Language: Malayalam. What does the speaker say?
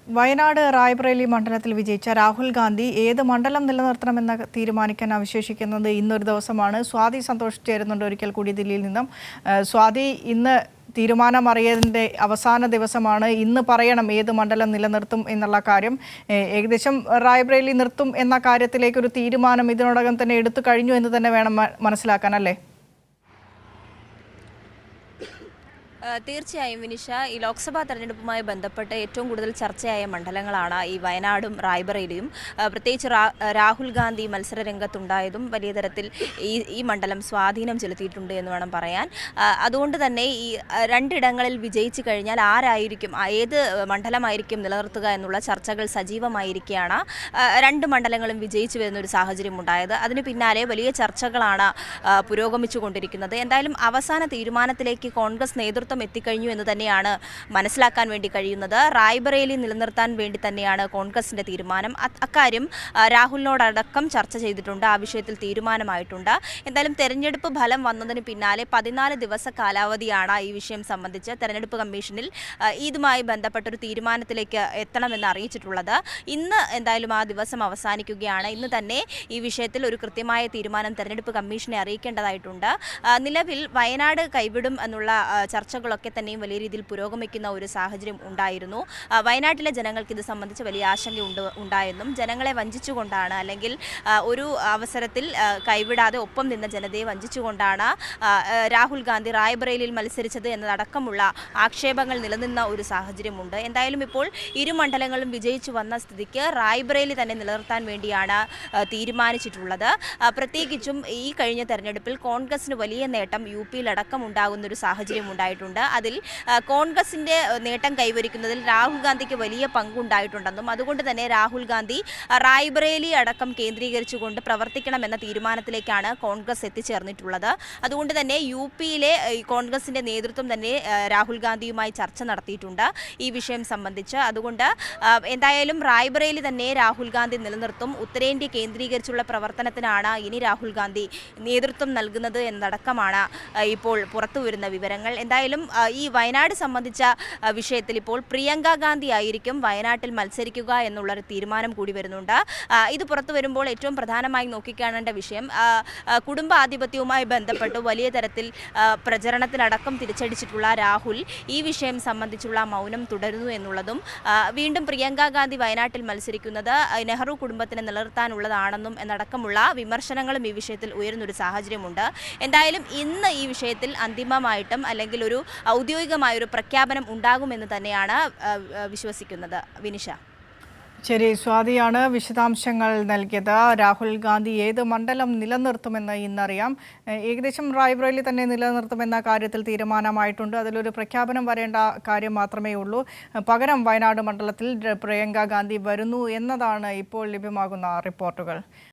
വയനാട് റായ്ബറേലി മണ്ഡലത്തിൽ വിജയിച്ച രാഹുൽ ഗാന്ധി ഏത് മണ്ഡലം നിലനിർത്തണമെന്ന് തീരുമാനിക്കാൻ അവശേഷിക്കുന്നത് ഇന്നൊരു ദിവസമാണ്. സ്വാതി സന്തോഷ് ചേരുന്നുണ്ട് ഒരിക്കൽ കൂടി ദില്ലിയിൽ നിന്നും. സ്വാതി, ഇന്ന് തീരുമാനം അറിയതിൻ്റെ അവസാന ദിവസമാണ്. ഇന്ന് പറയണം ഏത് മണ്ഡലം നിലനിർത്തും എന്നുള്ള കാര്യം. ഏകദേശം റായ്ബറേലി നിർത്തും എന്ന കാര്യത്തിലേക്കൊരു തീരുമാനം ഇതിനോടകം തന്നെ എടുത്തു കഴിഞ്ഞു എന്ന് തന്നെ വേണം മനസ്സിലാക്കാൻ, അല്ലേ? തീർച്ചയായും വിനിഷ, ഈ ലോക്സഭാ തെരഞ്ഞെടുപ്പുമായി ബന്ധപ്പെട്ട് ഏറ്റവും കൂടുതൽ ചർച്ചയായ മണ്ഡലങ്ങളാണ് ഈ വയനാടും റായ്ബറേലിയും. പ്രത്യേകിച്ച് രാഹുൽ ഗാന്ധി മത്സര രംഗത്തുണ്ടായതും വലിയ തരത്തിൽ ഈ മണ്ഡലം സ്വാധീനം ചെലുത്തിയിട്ടുണ്ട് എന്ന് വേണം പറയാൻ. അതുകൊണ്ട് തന്നെ ഈ രണ്ടിടങ്ങളിൽ വിജയിച്ചു കഴിഞ്ഞാൽ ആരായിരിക്കും, ഏത് മണ്ഡലമായിരിക്കും നിലനിർത്തുക എന്നുള്ള ചർച്ചകൾ സജീവമായിരിക്കുകയാണ്. രണ്ട് മണ്ഡലങ്ങളും വിജയിച്ചു വരുന്നൊരു സാഹചര്യം ഉണ്ടായത്. അതിന് പിന്നാലെ വലിയ ചർച്ചകളാണ് പുരോഗമിച്ചുകൊണ്ടിരിക്കുന്നത്. എന്തായാലും അവസാന തീരുമാനത്തിലേക്ക് കോൺഗ്രസ് നേതൃത്വം എത്തിക്കഴിഞ്ഞു എന്ന് തന്നെയാണ് മനസ്സിലാക്കാൻ വേണ്ടി കഴിയുന്നത്. റായ്ബറേലി നിലനിർത്താൻ വേണ്ടി തന്നെയാണ് കോൺഗ്രസിന്റെ തീരുമാനം. അക്കാര്യം രാഹുലിനോടടക്കം ചർച്ച ചെയ്തിട്ടുണ്ട്. ആ വിഷയത്തിൽ തീരുമാനമായിട്ടുണ്ട്. എന്തായാലും തെരഞ്ഞെടുപ്പ് ഫലം വന്നതിന് പിന്നാലെ 14 ദിവസ കാലാവധിയാണ് ഈ വിഷയം സംബന്ധിച്ച് തെരഞ്ഞെടുപ്പ് കമ്മീഷനിൽ ഇതുമായി ബന്ധപ്പെട്ടൊരു തീരുമാനത്തിലേക്ക് എത്തണമെന്ന് അറിയിച്ചിട്ടുള്ളത്. ഇന്ന് എന്തായാലും ആ ദിവസം അവസാനിക്കുകയാണ്. ഇന്ന് തന്നെ ഈ വിഷയത്തിൽ ഒരു കൃത്യമായ തീരുമാനം തെരഞ്ഞെടുപ്പ് കമ്മീഷനെ അറിയിക്കേണ്ടതായിട്ടുണ്ട്. നിലവിൽ വയനാട് കൈവിടും എന്നുള്ള ചർച്ചകളൊക്കെ തന്നെയും വലിയ രീതിയിൽ പുരോഗമിക്കുന്ന ഒരു സാഹചര്യം ഉണ്ടായിരുന്നു. വയനാട്ടിലെ ജനങ്ങൾക്ക് ഇത് സംബന്ധിച്ച് വലിയ ആശങ്ക ഉണ്ടായെന്നും ജനങ്ങളെ വഞ്ചിച്ചുകൊണ്ടാണ്, അല്ലെങ്കിൽ ഒരു അവസരത്തിൽ കൈവിടാതെ ഒപ്പം നിന്ന ജനതയെ വഞ്ചിച്ചുകൊണ്ടാണ് രാഹുൽ ഗാന്ധി റായ്ബറേലിയിൽ മത്സരിച്ചത് എന്നതടക്കമുള്ള ആക്ഷേപങ്ങൾ നിലനിന്ന ഒരു സാഹചര്യമുണ്ട്. എന്തായാലും ഇപ്പോൾ ഇരു മണ്ഡലങ്ങളും വിജയിച്ചു വന്ന സ്ഥിതിക്ക് റായ്ബറേലി തന്നെ നിലനിർത്താൻ വേണ്ടിയാണ് തീരുമാനിച്ചിട്ടുള്ളത്. പ്രത്യേകിച്ചും ഈ കഴിഞ്ഞ തെരഞ്ഞെടുപ്പിൽ കോൺഗ്രസിന് വലിയ നേട്ടം യു.പിയിലടക്കം ഉണ്ടാകുന്ന ഒരു സാഹചര്യം ഉണ്ടായിട്ടുണ്ട്. അതിൽ കോൺഗ്രസിന്റെ നേട്ടം കൈവരിക്കുന്നതിൽ രാഹുൽ ഗാന്ധിക്ക് വലിയ പങ്കുണ്ടായിട്ടുണ്ടെന്നും അതുകൊണ്ട് തന്നെ രാഹുൽ ഗാന്ധി റായ്ബറേലി അടക്കം കേന്ദ്രീകരിച്ചുകൊണ്ട് പ്രവർത്തിക്കണമെന്ന തീരുമാനത്തിലേക്കാണ് കോൺഗ്രസ് എത്തിച്ചേർന്നിട്ടുള്ളത്. അതുകൊണ്ട് തന്നെ യു.പിയിലെ കോൺഗ്രസിന്റെ നേതൃത്വം തന്നെ രാഹുൽ ഗാന്ധിയുമായി ചർച്ച നടത്തിയിട്ടുണ്ട് ഈ വിഷയം സംബന്ധിച്ച്. അതുകൊണ്ട് എന്തായാലും റായ്ബറേലി തന്നെ രാഹുൽ ഗാന്ധി നിലനിർത്തും. ഉത്തരേന്ത്യ കേന്ദ്രീകരിച്ചുള്ള പ്രവർത്തനത്തിനാണ് ഇനി രാഹുൽ ഗാന്ധി നേതൃത്വം നൽകുന്നത് എന്നതടക്കമാണ് ഇപ്പോൾ പുറത്തുവരുന്ന വിവരങ്ങൾ. എന്തായാലും ഈ വയനാട് സംബന്ധിച്ച വിഷയത്തിൽ ഇപ്പോൾ പ്രിയങ്ക ഗാന്ധി ആയിരിക്കും വയനാട്ടിൽ മത്സരിക്കുക എന്നുള്ളൊരു തീരുമാനം കൂടി വരുന്നുണ്ട്. ഇത് പുറത്തു വരുമ്പോൾ ഏറ്റവും പ്രധാനമായി നോക്കിക്കാണേണ്ട വിഷയം കുടുംബാധിപത്യവുമായി ബന്ധപ്പെട്ട് വലിയ തരത്തിൽ പ്രചരണത്തിലടക്കം തിരിച്ചടിച്ചിട്ടുള്ള രാഹുൽ ഈ വിഷയം സംബന്ധിച്ചുള്ള മൗനം തുടരുന്നു എന്നുള്ളതും, വീണ്ടും പ്രിയങ്ക ഗാന്ധി വയനാട്ടിൽ മത്സരിക്കുന്നത് നെഹ്റു കുടുംബത്തിനെ നിലനിർത്താനുള്ളതാണെന്നും എന്നടക്കമുള്ള വിമർശനങ്ങളും ഈ വിഷയത്തിൽ ഉയരുന്നൊരു സാഹചര്യമുണ്ട്. എന്തായാലും ഇന്ന് ഈ വിഷയത്തിൽ അന്തിമമായിട്ടും അല്ലെങ്കിൽ ഒരു ഔദ്യോഗികമായൊരു പ്രഖ്യാപനം ഉണ്ടാകുമെന്ന് തന്നെയാണ് വിശ്വസിക്കുന്നത്. വിനിഷ. ശരി, സ്വാതിയാണ് വിശദാംശങ്ങൾ നൽകിയത്. രാഹുൽ ഗാന്ധി ഏത് മണ്ഡലം നിലനിർത്തുമെന്ന് ഇന്നറിയാം. ഏകദേശം റായ്ബറേലി തന്നെ നിലനിർത്തുമെന്ന കാര്യത്തിൽ തീരുമാനമായിട്ടുണ്ട്. അതിലൊരു പ്രഖ്യാപനം വരേണ്ട കാര്യം മാത്രമേ ഉള്ളൂ. പകരം വയനാട് മണ്ഡലത്തിൽ പ്രിയങ്ക ഗാന്ധി വരുന്നു എന്നതാണ് ഇപ്പോൾ ലഭ്യമാകുന്ന റിപ്പോർട്ടുകൾ.